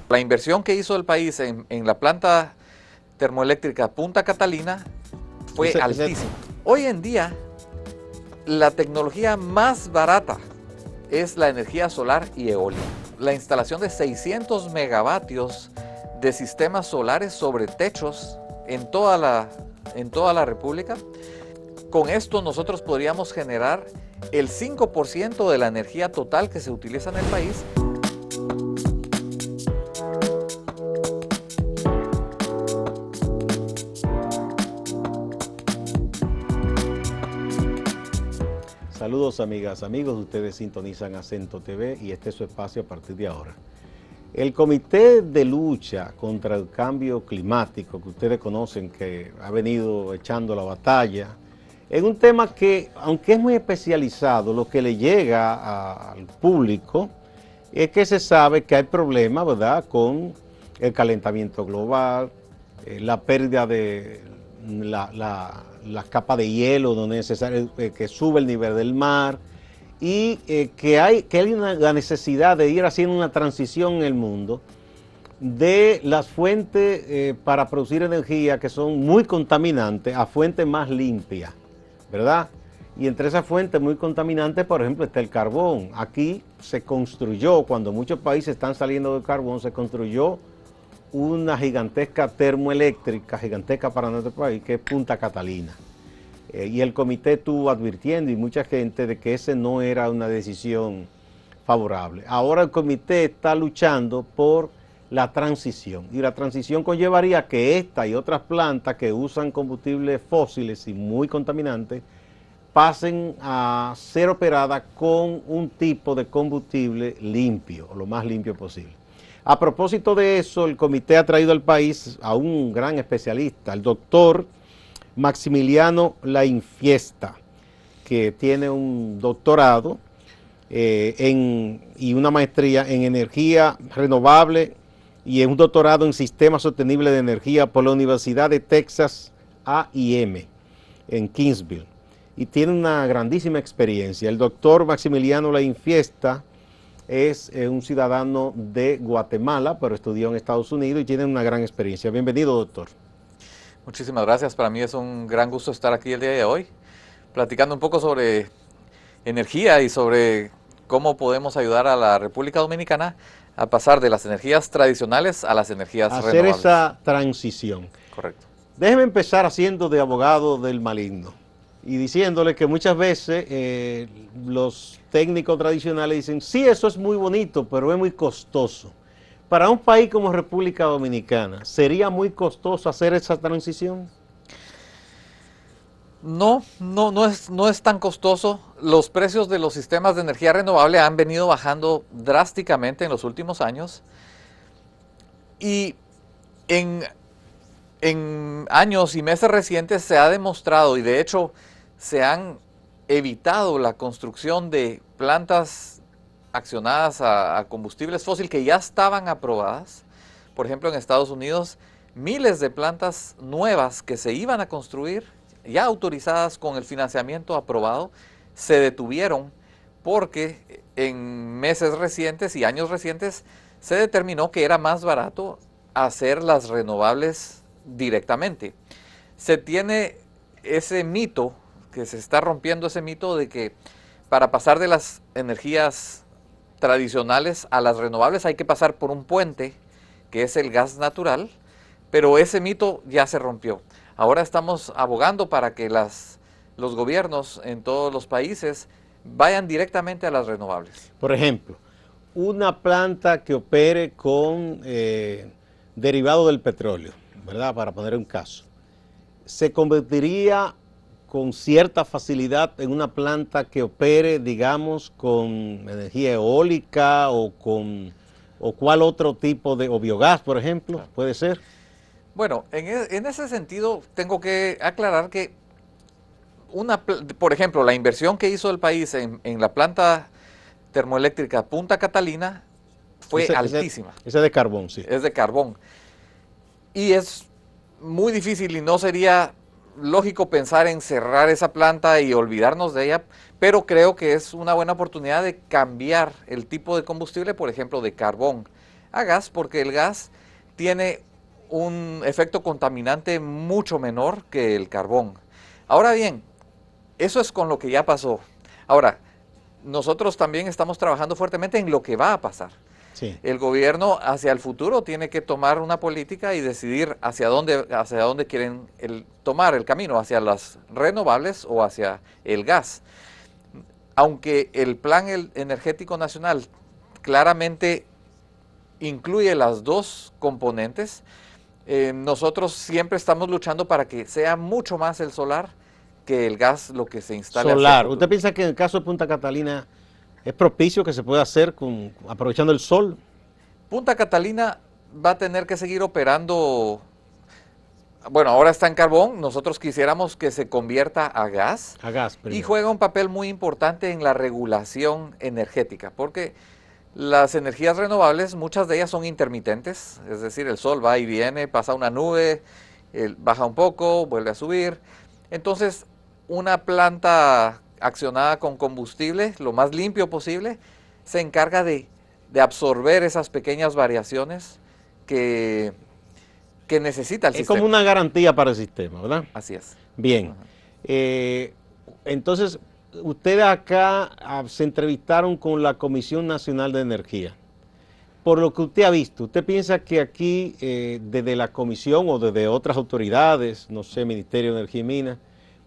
La inversión que hizo el país en la planta termoeléctrica Punta Catalina fue altísima. Hoy en día, la tecnología más barata es la energía solar y eólica. La instalación de 600 megavatios de sistemas solares sobre techos en toda la República. Con esto nosotros podríamos generar el 5% de la energía total que se utiliza en el país. Saludos amigas, amigos, ustedes sintonizan Acento TV y este es su espacio a partir de ahora. El Comité de Lucha contra el Cambio Climático, que ustedes conocen, que ha venido echando la batalla, es un tema que, aunque es muy especializado, lo que le llega al público es que se sabe que hay problemas, ¿verdad?, con el calentamiento global, la pérdida de las capas de hielo donde es necesario que sube el nivel del mar y que hay la necesidad de ir haciendo una transición en el mundo de las fuentes para producir energía que son muy contaminantes a fuentes más limpias, ¿verdad? Y entre esas fuentes muy contaminantes, por ejemplo, está el carbón. Aquí se construyó, cuando muchos países están saliendo del carbón, se construyó una gigantesca termoeléctrica, gigantesca para nuestro país, que es Punta Catalina. Y el comité estuvo advirtiendo y mucha gente de que ese no era una decisión favorable. Ahora el comité está luchando por la transición y la transición conllevaría que esta y otras plantas que usan combustibles fósiles y muy contaminantes pasen a ser operadas con un tipo de combustible limpio, lo más limpio posible. A propósito de eso, el comité ha traído al país a un gran especialista, el doctor Maximiliano Lainfiesta, que tiene un doctorado y una maestría en energía renovable y un doctorado en sistemas sostenibles de energía por la Universidad de Texas A&M en Kingsville. Y tiene una grandísima experiencia. El doctor Maximiliano Lainfiesta es un ciudadano de Guatemala, pero estudió en Estados Unidos y tiene una gran experiencia. Bienvenido, doctor. Muchísimas gracias. Para mí es un gran gusto estar aquí el día de hoy, platicando un poco sobre energía y sobre cómo podemos ayudar a la República Dominicana a pasar de las energías tradicionales a las energías renovables. Hacer esa transición. Correcto. Déjeme empezar haciendo de abogado del maligno y diciéndole que muchas veces los técnicos tradicionales dicen, sí, eso es muy bonito, pero es muy costoso. Para un país como República Dominicana, ¿sería muy costoso hacer esa transición? No es tan costoso. Los precios de los sistemas de energía renovable han venido bajando drásticamente en los últimos años. Y en años y meses recientes se ha demostrado, y de hecho se han evitado la construcción de plantas accionadas a combustibles fósiles que ya estaban aprobadas. Por ejemplo, en Estados Unidos, miles de plantas nuevas que se iban a construir, ya autorizadas con el financiamiento aprobado, se detuvieron porque en meses recientes y años recientes se determinó que era más barato hacer las renovables directamente. Se tiene ese mito, que se está rompiendo ese mito de que para pasar de las energías tradicionales a las renovables hay que pasar por un puente, que es el gas natural, pero ese mito ya se rompió. Ahora estamos abogando para que los gobiernos en todos los países vayan directamente a las renovables. Por ejemplo, una planta que opere con derivado del petróleo, ¿verdad? Para poner un caso, ¿se convertiría con cierta facilidad en una planta que opere, digamos, con energía eólica o cuál otro tipo de, o biogás, por ejemplo, puede ser? Bueno, en ese sentido tengo que aclarar que por ejemplo, la inversión que hizo el país en la planta termoeléctrica Punta Catalina fue altísima. Esa es de carbón, sí. Es de carbón. Y es muy difícil y no sería lógico pensar en cerrar esa planta y olvidarnos de ella, pero creo que es una buena oportunidad de cambiar el tipo de combustible, por ejemplo, de carbón a gas, porque el gas tiene un efecto contaminante mucho menor que el carbón. Ahora bien, eso es con lo que ya pasó. Ahora, nosotros también estamos trabajando fuertemente en lo que va a pasar. Sí. El gobierno hacia el futuro tiene que tomar una política y decidir hacia dónde quieren tomar el camino, hacia las renovables o hacia el gas. Aunque el Plan Energético Nacional claramente incluye las dos componentes, nosotros siempre estamos luchando para que sea mucho más el solar que el gas lo que se instale. Solar. ¿Usted piensa que en el caso de Punta Catalina es propicio que se pueda hacer aprovechando el sol? Punta Catalina va a tener que seguir operando. Bueno, ahora está en carbón, nosotros quisiéramos que se convierta a gas. A gas, Y primero. juega un papel muy importante en la regulación energética, porque las energías renovables, muchas de ellas son intermitentes, es decir, el sol va y viene, pasa una nube, baja un poco, vuelve a subir. Entonces, una planta accionada con combustible, lo más limpio posible, se encarga de absorber esas pequeñas variaciones que necesita el Es sistema. como una garantía para el sistema, ¿verdad? Así es. Bien. Ajá. Entonces, ustedes acá se entrevistaron con la Comisión Nacional de Energía. Por lo que usted ha visto, ¿usted piensa que aquí, desde la comisión o desde otras autoridades, no sé, Ministerio de Energía y Minas,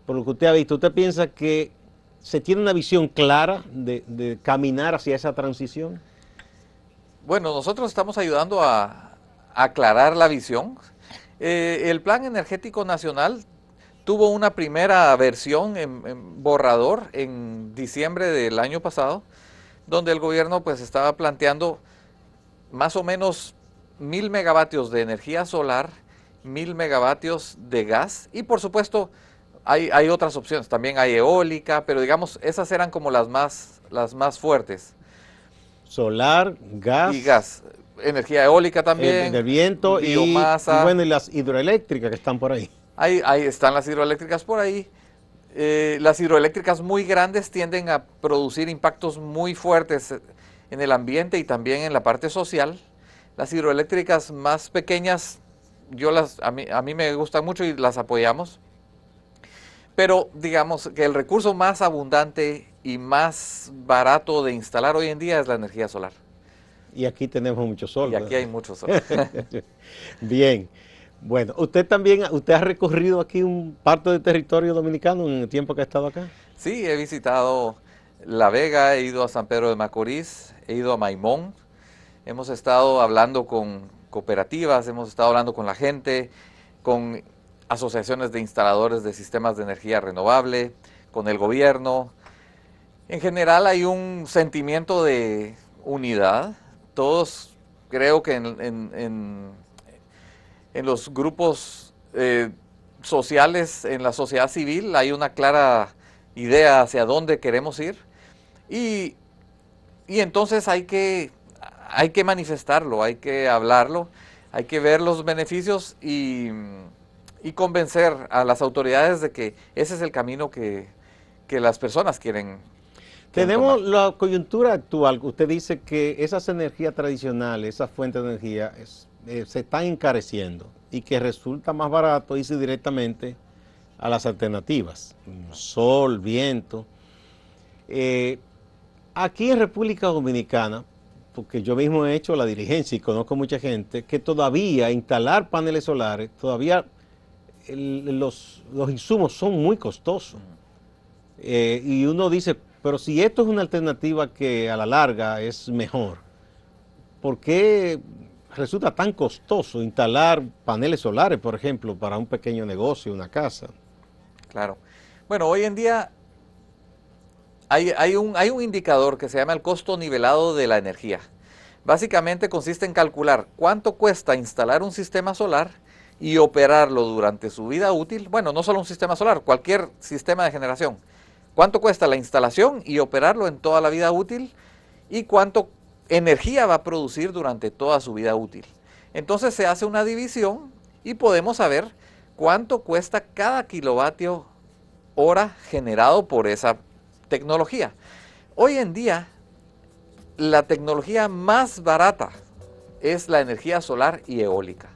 por lo que usted ha visto, ¿usted piensa que se tiene una visión clara de caminar hacia esa transición? Bueno, nosotros estamos ayudando a aclarar la visión. El Plan Energético Nacional tuvo una primera versión en borrador en diciembre del año pasado, donde el gobierno pues estaba planteando más o menos 1000 megavatios de energía solar, 1000 megavatios de gas y por supuesto hay otras opciones, también hay eólica, pero digamos esas eran como las más fuertes. Solar, gas, Y gas, energía eólica también, del viento y biomasa. bueno, y las hidroeléctricas que están por ahí. Ahí están las hidroeléctricas por ahí. Las hidroeléctricas muy grandes tienden a producir impactos muy fuertes en el ambiente y también en la parte social. Las hidroeléctricas más pequeñas, a mí me gustan mucho y las apoyamos. Pero digamos que el recurso más abundante y más barato de instalar hoy en día es la energía solar. Y aquí tenemos mucho sol. Y aquí hay mucho sol. Bien. Bueno, usted ha recorrido aquí un parte del territorio dominicano en el tiempo que ha estado acá. Sí, he visitado La Vega, he ido a San Pedro de Macorís, he ido a Maimón. Hemos estado hablando con cooperativas, hemos estado hablando con la gente, con asociaciones de instaladores de sistemas de energía renovable, con el gobierno. En general hay un sentimiento de unidad. Todos creo que en los grupos sociales, en la sociedad civil, hay una clara idea hacia dónde queremos ir. Y entonces hay que manifestarlo, hay que hablarlo, hay que ver los beneficios y convencer a las autoridades de que ese es el camino que las personas quieren Tenemos tomar. la coyuntura actual. Usted dice que esas energías tradicionales, esas fuentes de energía, se están encareciendo y que resulta más barato irse directamente a las alternativas, sol, viento. Aquí en República Dominicana, porque yo mismo he hecho la diligencia y conozco mucha gente, que todavía instalar paneles solares, todavía los insumos son muy costosos. Y uno dice, pero si esto es una alternativa que a la larga es mejor, ¿por qué resulta tan costoso instalar paneles solares, por ejemplo, para un pequeño negocio, una casa? Claro. Bueno, hoy en día hay un indicador que se llama el costo nivelado de la energía. Básicamente consiste en calcular cuánto cuesta instalar un sistema solar y operarlo durante su vida útil. Bueno, no solo un sistema solar, cualquier sistema de generación. ¿Cuánto cuesta la instalación y operarlo en toda la vida útil? ¿Y cuánto energía va a producir durante toda su vida útil? Entonces se hace una división y podemos saber cuánto cuesta cada kilovatio hora generado por esa tecnología. Hoy en día, la tecnología más barata es la energía solar y eólica.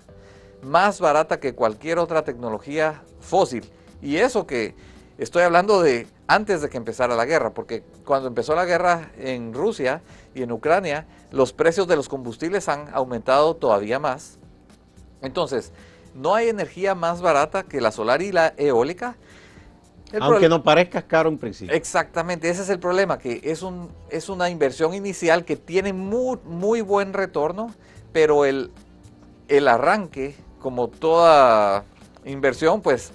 Más barata que cualquier otra tecnología fósil. Y eso que estoy hablando de antes de que empezara la guerra, porque cuando empezó la guerra en Rusia y en Ucrania, los precios de los combustibles han aumentado todavía más. Entonces, no hay energía más barata que la solar y la eólica. Aunque no parezca caro en principio. Exactamente, ese es el problema, que es una inversión inicial que tiene muy buen retorno, pero el arranque, como toda inversión, pues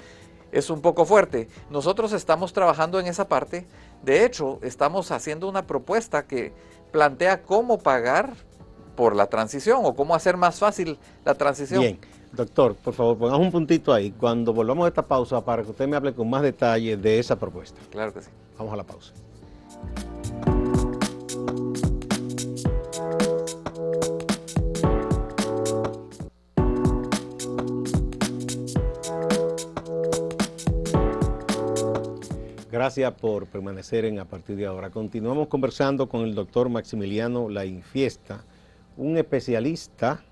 es un poco fuerte. Nosotros estamos trabajando en esa parte. De hecho, estamos haciendo una propuesta que plantea cómo pagar por la transición o cómo hacer más fácil la transición. Bien, doctor, por favor, pongamos un puntito ahí cuando volvamos a esta pausa para que usted me hable con más detalle de esa propuesta. Claro que sí. Vamos a la pausa. Gracias por permanecer en A Partir de Ahora. Continuamos conversando con el doctor Maximiliano Lainfiesta, un especialista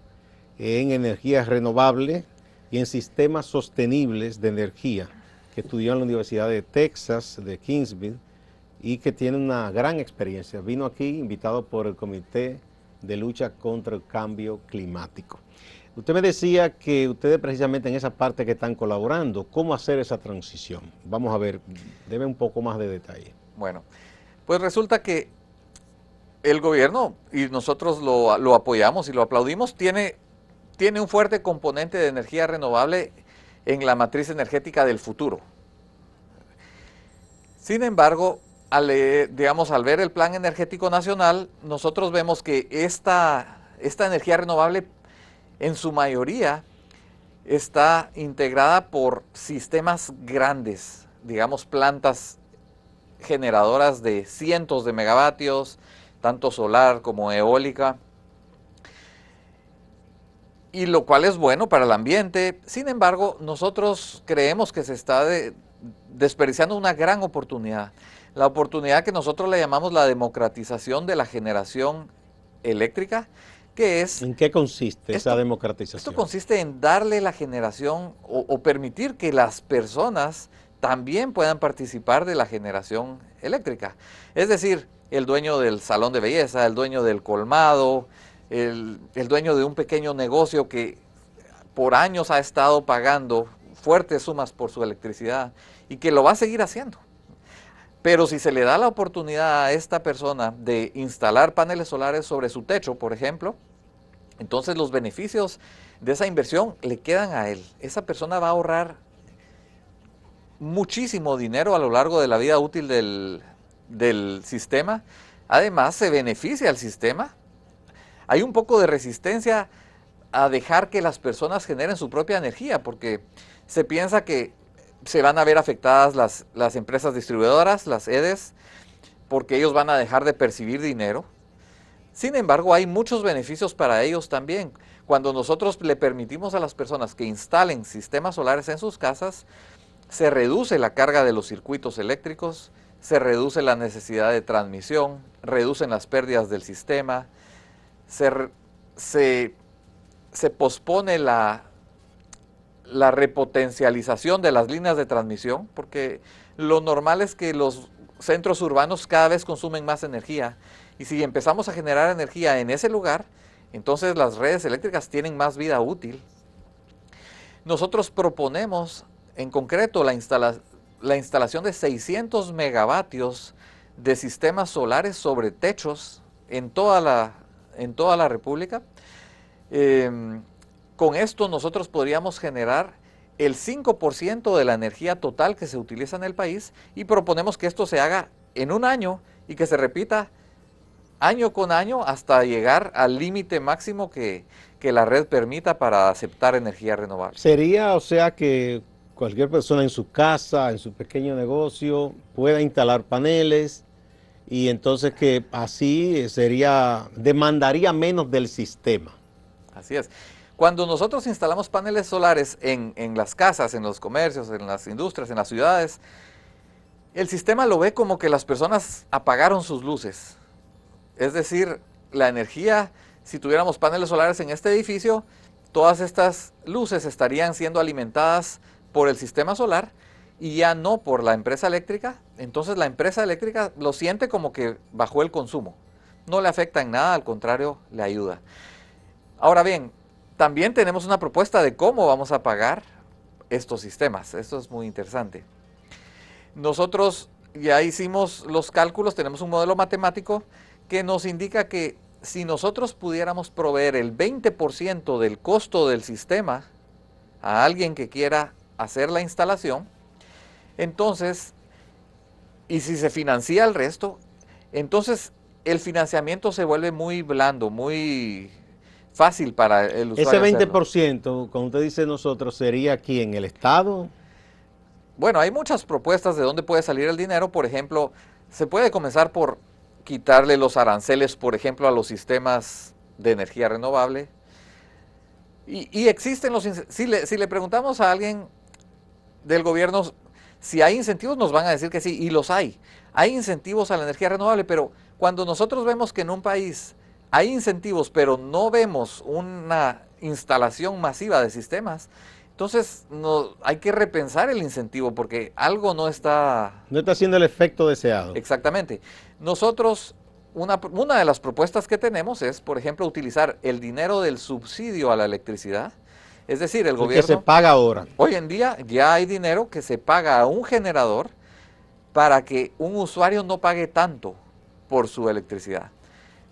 en energías renovables y en sistemas sostenibles de energía, que estudió en la Universidad de Texas, de Kingsville, y que tiene una gran experiencia. Vino aquí invitado por el Comité de Lucha contra el Cambio Climático. Usted me decía que ustedes precisamente en esa parte que están colaborando, ¿cómo hacer esa transición? Vamos a ver, deme un poco más de detalle. Bueno, pues resulta que el gobierno, y nosotros lo apoyamos y lo aplaudimos, tiene un fuerte componente de energía renovable en la matriz energética del futuro. Sin embargo, al ver el Plan Energético Nacional, nosotros vemos que esta energía renovable en su mayoría está integrada por sistemas grandes, digamos plantas generadoras de cientos de megavatios, tanto solar como eólica, y lo cual es bueno para el ambiente. Sin embargo, nosotros creemos que se está desperdiciando una gran oportunidad, la oportunidad que nosotros le llamamos la democratización de la generación eléctrica, que es... ¿En qué consiste esa democratización? Esto consiste en darle la generación o permitir que las personas también puedan participar de la generación eléctrica. Es decir, el dueño del salón de belleza, el dueño del colmado, el dueño de un pequeño negocio que por años ha estado pagando fuertes sumas por su electricidad y que lo va a seguir haciendo. Pero si se le da la oportunidad a esta persona de instalar paneles solares sobre su techo, por ejemplo, entonces los beneficios de esa inversión le quedan a él. Esa persona va a ahorrar muchísimo dinero a lo largo de la vida útil del sistema. Además, se beneficia al sistema. Hay un poco de resistencia a dejar que las personas generen su propia energía, porque se piensa que se van a ver afectadas las empresas distribuidoras, las EDES, porque ellos van a dejar de percibir dinero. Sin embargo, hay muchos beneficios para ellos también. Cuando nosotros le permitimos a las personas que instalen sistemas solares en sus casas, se reduce la carga de los circuitos eléctricos, se reduce la necesidad de transmisión, reducen las pérdidas del sistema, se pospone la repotencialización de las líneas de transmisión, porque lo normal es que los centros urbanos cada vez consumen más energía, y si empezamos a generar energía en ese lugar, entonces las redes eléctricas tienen más vida útil. Nosotros proponemos en concreto la instalación de 600 megavatios de sistemas solares sobre techos en toda la República. Con esto nosotros podríamos generar el 5% de la energía total que se utiliza en el país, y proponemos que esto se haga en un año y que se repita año con año hasta llegar al límite máximo que la red permita para aceptar energía renovable. Sería, o sea, que cualquier persona en su casa, en su pequeño negocio, pueda instalar paneles, y entonces que así demandaría menos del sistema. Así es. Cuando nosotros instalamos paneles solares en las casas, en los comercios, en las industrias, en las ciudades, el sistema lo ve como que las personas apagaron sus luces. Es decir, la energía si tuviéramos paneles solares en este edificio, todas estas luces estarían siendo alimentadas por el sistema solar y ya no por la empresa eléctrica. Entonces la empresa eléctrica lo siente como que bajó el consumo. No le afecta en nada, al contrario, le ayuda. Ahora bien, también tenemos una propuesta de cómo vamos a pagar estos sistemas. Esto es muy interesante. Nosotros ya hicimos los cálculos, tenemos un modelo matemático que nos indica que si nosotros pudiéramos proveer el 20% del costo del sistema a alguien que quiera hacer la instalación, entonces, y si se financia el resto, entonces el financiamiento se vuelve muy blando, muy fácil para el usuario. Ese 20%, como usted dice nosotros, ¿sería aquí en el Estado? Bueno, hay muchas propuestas de dónde puede salir el dinero. Por ejemplo, se puede comenzar por quitarle los aranceles, por ejemplo, a los sistemas de energía renovable. Y existen los... Si le preguntamos a alguien del gobierno si hay incentivos, nos van a decir que sí, y los hay. Hay incentivos a la energía renovable, pero cuando nosotros vemos que en un país hay incentivos, pero no vemos una instalación masiva de sistemas, entonces hay que repensar el incentivo porque algo no está... No está haciendo el efecto deseado. Exactamente. Nosotros, una de las propuestas que tenemos es, por ejemplo, utilizar el dinero del subsidio a la electricidad. Es decir, el gobierno... que se paga ahora. Hoy en día ya hay dinero que se paga a un generador para que un usuario no pague tanto por su electricidad.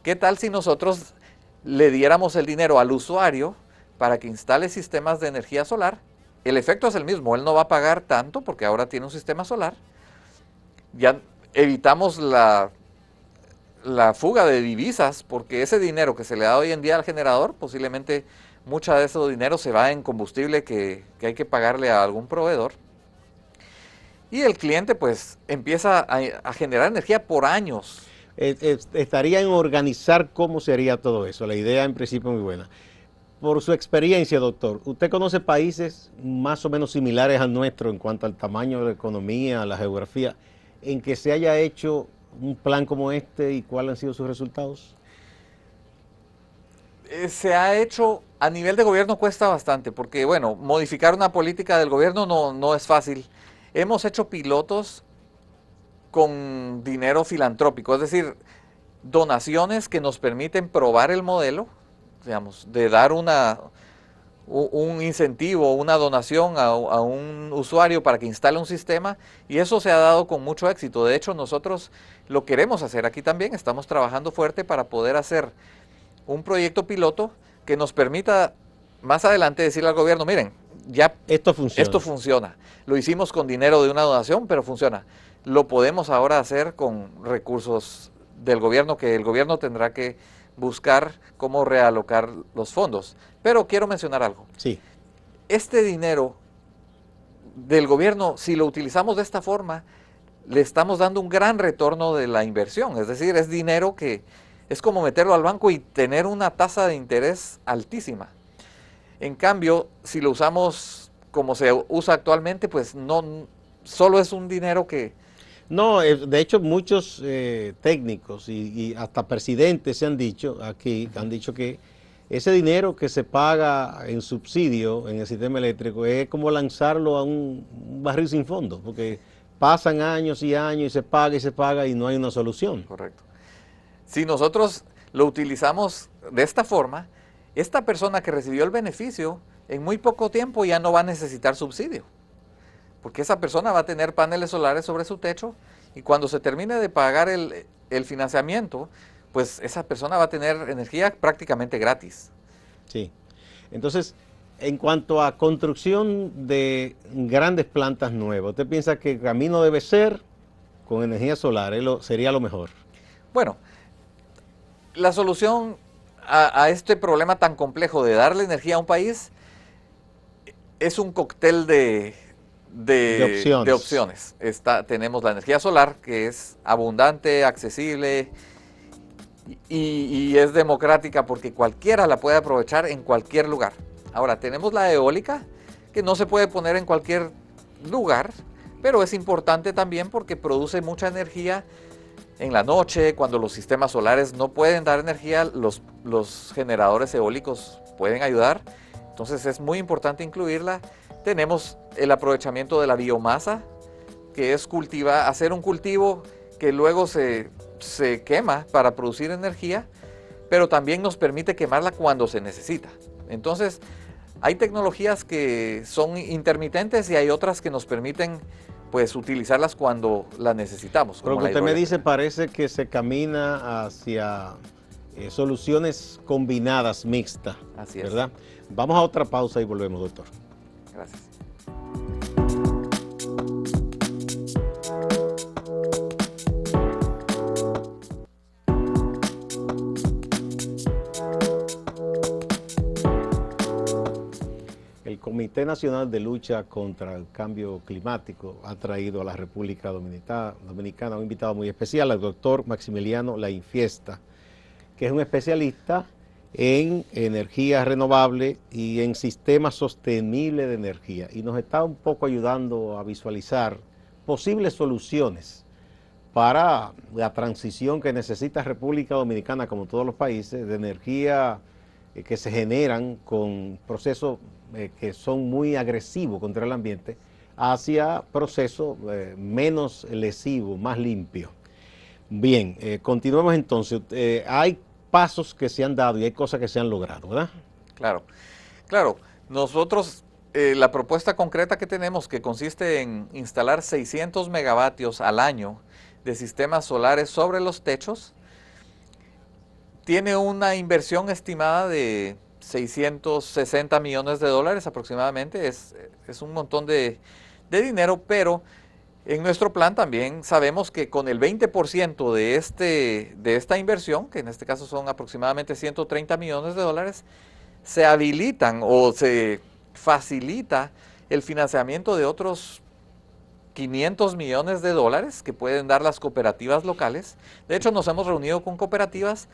¿Qué tal si nosotros le diéramos el dinero al usuario para que instale sistemas de energía solar? El efecto es el mismo, él no va a pagar tanto porque ahora tiene un sistema solar. Ya evitamos la fuga de divisas porque ese dinero que se le da hoy en día al generador, posiblemente mucha de ese dinero se va en combustible que hay que pagarle a algún proveedor. Y el cliente pues empieza a generar energía por años. Estaría en organizar cómo sería todo eso. La idea en principio es muy buena. Por su experiencia, doctor, ¿usted conoce países más o menos similares al nuestro en cuanto al tamaño de la economía, a la geografía, en que se haya hecho un plan como este y cuáles han sido sus resultados? Se ha hecho, a nivel de gobierno cuesta bastante, porque bueno, modificar una política del gobierno no es fácil. Hemos hecho pilotos con dinero filantrópico, es decir, donaciones que nos permiten probar el modelo, digamos, de dar un incentivo, una donación a un usuario para que instale un sistema, y eso se ha dado con mucho éxito. De hecho, nosotros lo queremos hacer aquí también, estamos trabajando fuerte para poder hacer un proyecto piloto que nos permita más adelante decirle al gobierno, miren, ya esto funciona. Lo hicimos con dinero de una donación, pero funciona. Lo podemos ahora hacer con recursos del gobierno, que el gobierno tendrá que buscar cómo realocar los fondos. Pero quiero mencionar algo. Sí. Este dinero del gobierno, si lo utilizamos de esta forma, le estamos dando un gran retorno de la inversión. Es decir, es dinero que es como meterlo al banco y tener una tasa de interés altísima. En cambio, si lo usamos como se usa actualmente, pues no solo es un dinero que... No, de hecho muchos técnicos y hasta presidentes se han dicho aquí, han dicho que ese dinero que se paga en subsidio en el sistema eléctrico es como lanzarlo a un barril sin fondo, porque pasan años y años y se paga y no hay una solución. Correcto. Si nosotros lo utilizamos de esta forma, esta persona que recibió el beneficio, en muy poco tiempo ya no va a necesitar subsidio. Porque esa persona va a tener paneles solares sobre su techo y cuando se termine de pagar el financiamiento, pues esa persona va a tener energía prácticamente gratis. Sí. Entonces, en cuanto a construcción de grandes plantas nuevas, ¿usted piensa que el camino debe ser con energía solar? ¿Sería lo mejor? Bueno, la solución a este problema tan complejo de darle energía a un país es un cóctel de opciones. Tenemos la energía solar, que es abundante, accesible y es democrática porque cualquiera la puede aprovechar en cualquier lugar. Ahora, tenemos la eólica, que no se puede poner en cualquier lugar, pero es importante también porque produce mucha energía en la noche, cuando los sistemas solares no pueden dar energía, los generadores eólicos pueden ayudar. Entonces es muy importante incluirla. Tenemos el aprovechamiento de la biomasa, que es hacer un cultivo que luego se quema para producir energía, pero también nos permite quemarla cuando se necesita. Entonces, hay tecnologías que son intermitentes y hay otras que nos permiten pues utilizarlas cuando las necesitamos. Pero lo que usted me dice parece que se camina hacia soluciones combinadas, mixtas. Así es. ¿Verdad? Vamos a otra pausa y volvemos, doctor. Gracias. El Comité Nacional de Lucha contra el Cambio Climático ha traído a la República Dominicana un invitado muy especial, al doctor Maximiliano Lainfiesta, que es un especialista en energía renovable y en sistemas sostenibles de energía, y nos está un poco ayudando a visualizar posibles soluciones para la transición que necesita República Dominicana, como todos los países, de energía que se generan con procesos que son muy agresivos contra el ambiente, hacia procesos menos lesivos, más limpios. Bien, continuemos entonces. Hay pasos que se han dado y hay cosas que se han logrado, ¿verdad? Claro, claro. Nosotros, la propuesta concreta que tenemos, que consiste en instalar 600 megavatios al año de sistemas solares sobre los techos, tiene una inversión estimada de 660 millones de dólares aproximadamente. Es un montón de dinero, pero en nuestro plan también sabemos que con el 20% de esta inversión, que en este caso son aproximadamente 130 millones de dólares, se habilitan o se facilita el financiamiento de otros 500 millones de dólares que pueden dar las cooperativas locales. De hecho, nos hemos reunido con cooperativas.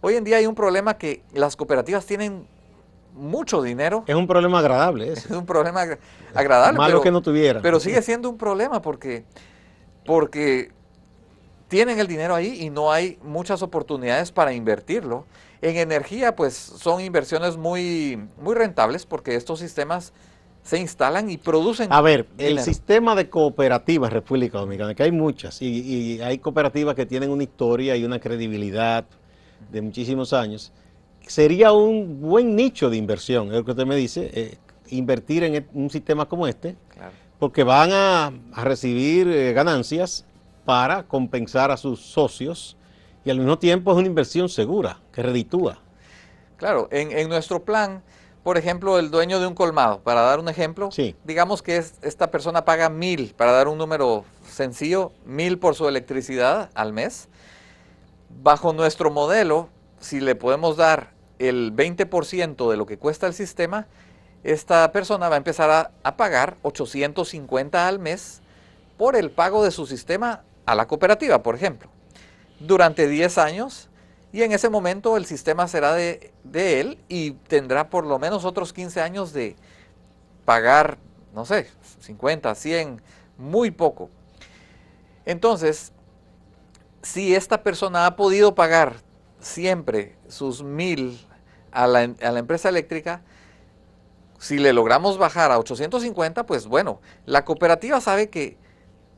Hoy en día hay un problema que las cooperativas tienen mucho dinero. Es un problema agradable eso. Es un problema agradable. Malo que no tuvieran. Pero sigue siendo un problema porque tienen el dinero ahí y no hay muchas oportunidades para invertirlo. En energía, pues son inversiones muy rentables porque estos sistemas se instalan y producen. A ver, dinero. El sistema de cooperativas en República Dominicana, que hay muchas, y hay cooperativas que tienen una historia y una credibilidad de muchísimos años, sería un buen nicho de inversión, es lo que usted me dice, invertir en un sistema como este, Claro. porque van a recibir ganancias para compensar a sus socios y al mismo tiempo es una inversión segura, que reditúa. Claro, en nuestro plan, por ejemplo, el dueño de un colmado, para dar un ejemplo, Sí. digamos que esta persona paga 1,000, para dar un número sencillo, 1,000 por su electricidad al mes. Bajo nuestro modelo, si le podemos dar el 20% de lo que cuesta el sistema, esta persona va a empezar a pagar 850 al mes por el pago de su sistema a la cooperativa, por ejemplo, durante 10 años, y en ese momento el sistema será de él y tendrá por lo menos otros 15 años de pagar, no sé, 50, 100, muy poco. Entonces, si esta persona ha podido pagar siempre sus 1,000 a la empresa eléctrica, si le logramos bajar a 850, pues bueno, la cooperativa sabe que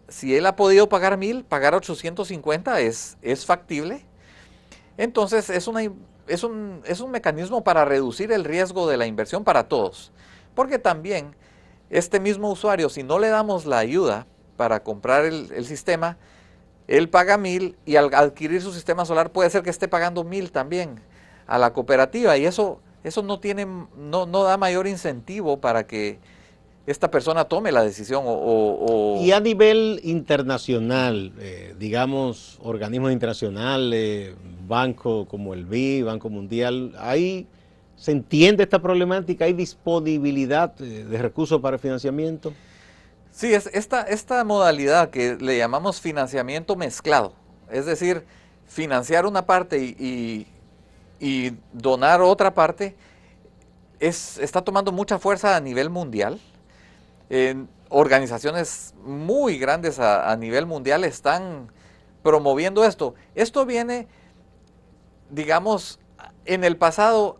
si él ha podido pagar 1,000, pagar 850 es factible. Entonces es un mecanismo para reducir el riesgo de la inversión para todos. Porque también este mismo usuario, si no le damos la ayuda para comprar el sistema, él paga 1,000 y al adquirir su sistema solar puede ser que esté pagando 1,000 también a la cooperativa, y eso no da mayor incentivo para que esta persona tome la decisión. Y a nivel internacional, digamos, organismos internacionales, bancos como el BID, Banco Mundial, ¿se entiende esta problemática? ¿Hay disponibilidad de recursos para el financiamiento? Sí, es esta modalidad que le llamamos financiamiento mezclado, es decir, financiar una parte y donar otra parte, está tomando mucha fuerza a nivel mundial. Organizaciones muy grandes a nivel mundial están promoviendo esto. Esto viene, digamos, en el pasado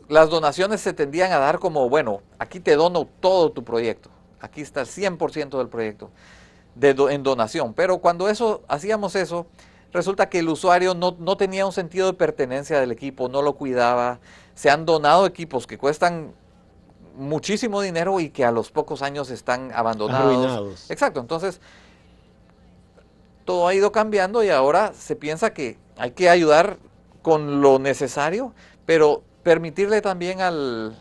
las donaciones se tendían a dar como, bueno, aquí te dono todo tu proyecto, aquí está el 100% del proyecto en donación, pero cuando hacíamos eso, resulta que el usuario no tenía un sentido de pertenencia del equipo, no lo cuidaba. Se han donado equipos que cuestan muchísimo dinero y que a los pocos años están abandonados. Arruinados. Exacto, entonces todo ha ido cambiando y ahora se piensa que hay que ayudar con lo necesario, pero permitirle también al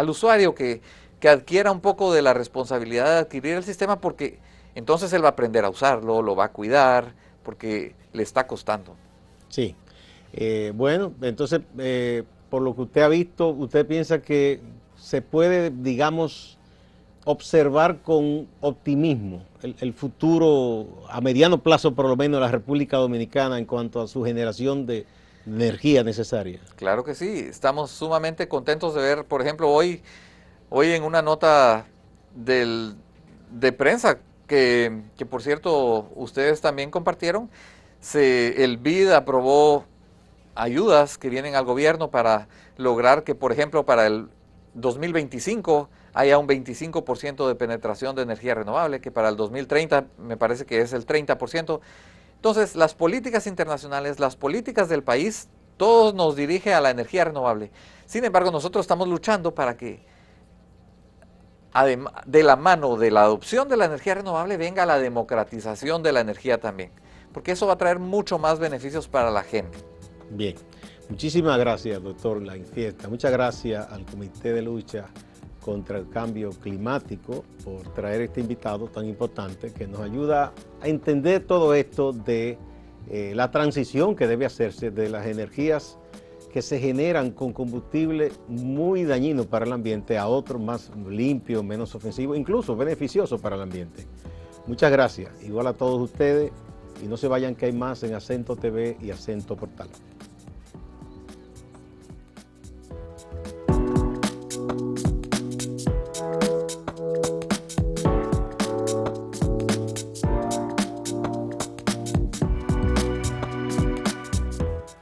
usuario que adquiera un poco de la responsabilidad de adquirir el sistema, porque entonces él va a aprender a usarlo, lo va a cuidar, porque le está costando. Sí. Bueno, entonces, por lo que usted ha visto, usted piensa que se puede, digamos, observar con optimismo el futuro a mediano plazo, por lo menos, de la República Dominicana en cuanto a su generación de energía necesaria. Claro que sí, estamos sumamente contentos de ver, por ejemplo, hoy en una nota de prensa que por cierto ustedes también compartieron, el BID aprobó ayudas que vienen al gobierno para lograr que, por ejemplo, para el 2025 haya un 25% de penetración de energía renovable, que para el 2030 me parece que es el 30%. Entonces, las políticas internacionales, las políticas del país, todo nos dirige a la energía renovable. Sin embargo, nosotros estamos luchando para que de la mano de la adopción de la energía renovable venga la democratización de la energía también, porque eso va a traer mucho más beneficios para la gente. Bien, muchísimas gracias, doctor Laín Fiesta. Muchas gracias al Comité de Lucha contra el Cambio Climático por traer este invitado tan importante que nos ayuda a entender todo esto de la transición que debe hacerse de las energías que se generan con combustible muy dañino para el ambiente a otros más limpios, menos ofensivos, incluso beneficiosos para el ambiente. Muchas gracias, igual a todos ustedes, y no se vayan que hay más en Acento TV y Acento Portal.